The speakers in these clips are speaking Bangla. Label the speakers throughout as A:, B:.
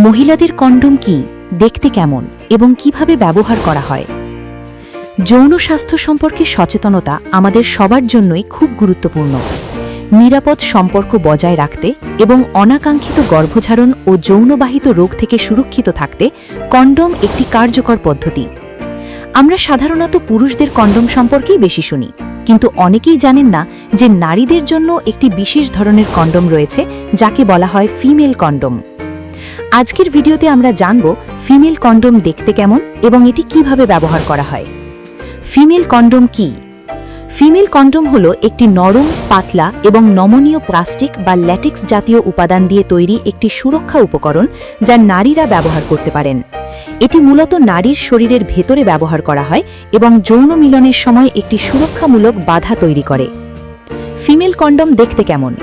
A: মহিলাদের কন্ডোম কি, দেখতে কেমন এবং কিভাবে ব্যবহার করা হয়? যৌন স্বাস্থ্য সম্পর্কে সচেতনতা আমাদের সবার জন্যই খুব গুরুত্বপূর্ণ। নিরাপদ সম্পর্ক বজায় রাখতে এবং অনাকাঙ্ক্ষিত গর্ভধারণ ও যৌনবাহিত রোগ থেকে সুরক্ষিত থাকতে কন্ডোম একটি কার্যকর পদ্ধতি। আমরা সাধারণত পুরুষদের কন্ডোম সম্পর্কেই বেশি শুনি, কিন্তু অনেকেই জানেন না যে নারীদের জন্য একটি বিশেষ ধরনের কন্ডোম রয়েছে, যাকে বলা হয় ফিমেল কন্ডোম। আজকের ভিডিওতে আমরা জানব ফিমেল কন্ডোম দেখতে কেমন এবং এটি কিভাবে ব্যবহার করা হয়। ফিমেল কন্ডোম কি? ফিমেল কন্ডোম হলো একটি নরম, পাতলা এবং নমনীয় প্লাস্টিক বা ল্যাটেক্স জাতীয় উপাদান দিয়ে তৈরি একটি সুরক্ষা উপকরণ, যা নারীরা ব্যবহার করতে পারেন। এটি মূলত নারীর শরীরের ভেতরে ব্যবহার করা হয় এবং যৌন মিলনের সময় একটি সুরক্ষামূলক বাধা তৈরি করে। ফিমেল কন্ডোম দেখতে কেমন?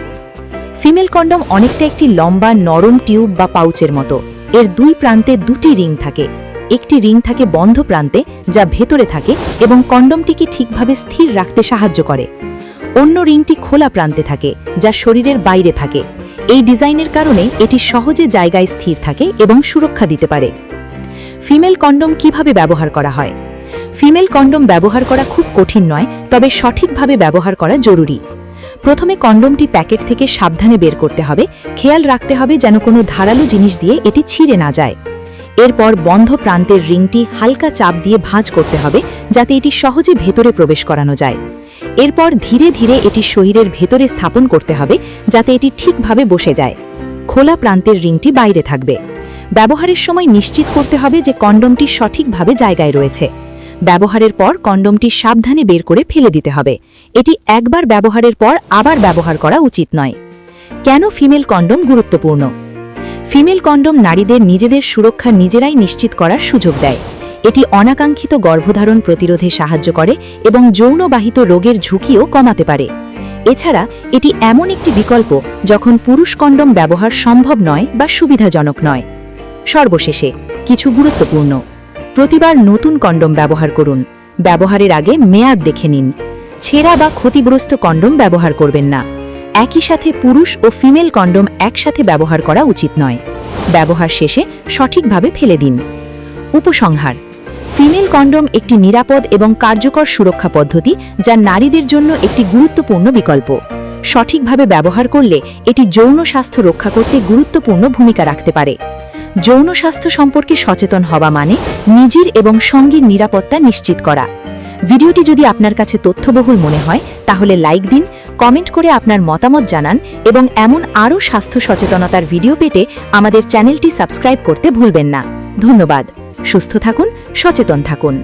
A: ফিমেল কন্ডোম অনেকটা একটি লম্বা নরম টিউব বা পাউচের মতো। এর দুই প্রান্তে দুটি রিং থাকে। একটি রিং থাকে বন্ধ প্রান্তে, যা ভেতরে থাকে এবং কন্ডোমটিকে ঠিকভাবে স্থির রাখতে সাহায্য করে। অন্য রিংটি খোলা প্রান্তে থাকে, যা শরীরের বাইরে থাকে। এই ডিজাইনের কারণে এটি সহজে জায়গায় স্থির থাকে এবং সুরক্ষা দিতে পারে। ফিমেল কন্ডোম কিভাবে ব্যবহার করা হয়? ফিমেল কন্ডোম ব্যবহার করা খুব কঠিন নয়, তবে সঠিকভাবে ব্যবহার করা জরুরি। প্রথমে কন্ডোমটি প্যাকেট থেকে সাবধানে বের করতে হবে। খেয়াল রাখতে হবে যেন কোনো ধারালো জিনিস দিয়ে এটি ছিঁড়ে না যায়। এরপর বন্ধ প্রান্তের রিংটি হালকা চাপ দিয়ে ভাঁজ করতে হবে, যাতে এটি সহজে ভেতরে প্রবেশ করানো যায়। এরপর ধীরে ধীরে এটি শরীরের ভেতরে স্থাপন করতে হবে, যাতে এটি ঠিকভাবে বসে যায়। খোলা প্রান্তের রিংটি বাইরে থাকবে। ব্যবহারের সময় নিশ্চিত করতে হবে যে কন্ডোমটি সঠিকভাবে জায়গায় রয়েছে। ব্যবহারের পর কন্ডোমটি সাবধানে বের করে ফেলে দিতে হবে। এটি একবার ব্যবহারের পর আবার ব্যবহার করা উচিত নয়। কেন ফিমেল কন্ডোম গুরুত্বপূর্ণ? ফিমেল কন্ডোম নারীদের নিজেদের সুরক্ষা নিজেরাই নিশ্চিত করার সুযোগ দেয়। এটি অনাকাঙ্ক্ষিত গর্ভধারণ প্রতিরোধে সাহায্য করে এবং যৌনবাহিত রোগের ঝুঁকিও কমাতে পারে। এছাড়া এটি এমন একটি বিকল্প যখন পুরুষ কন্ডোম ব্যবহার সম্ভব নয় বা সুবিধাজনক নয়। সর্বশেষে কিছু গুরুত্বপূর্ণ: প্রতিবার নতুন কন্ডোম ব্যবহার করুন। ব্যবহারের আগে মেয়াদ দেখে নিন। ছেঁড়া বা ক্ষতিগ্রস্ত কন্ডোম ব্যবহার করবেন না। একই সাথে পুরুষ ও ফিমেল কন্ডোম একসাথে ব্যবহার করা উচিত নয়। ব্যবহার শেষে সঠিকভাবে ফেলে দিন। উপসংহার: ফিমেল কন্ডোম একটি নিরাপদ এবং কার্যকর সুরক্ষা পদ্ধতি, যা নারীদের জন্য একটি গুরুত্বপূর্ণ বিকল্প। সঠিকভাবে ব্যবহার করলে এটি যৌন স্বাস্থ্য রক্ষা করতে গুরুত্বপূর্ণ ভূমিকা রাখতে পারে। যৌন স্বাস্থ্য সম্পর্কে সচেতন হওয়া মানে নিজের এবং সঙ্গীর নিরাপত্তা নিশ্চিত করা। ভিডিওটি যদি আপনার কাছে তথ্যবহুল মনে হয়, তাহলে লাইক দিন, কমেন্ট করে আপনার মতামত জানান এবং এমন আরও স্বাস্থ্য সচেতনতার ভিডিও পেতে আমাদের চ্যানেলটি সাবস্ক্রাইব করতে ভুলবেন না। ধন্যবাদ। সুস্থ থাকুন, সচেতন থাকুন।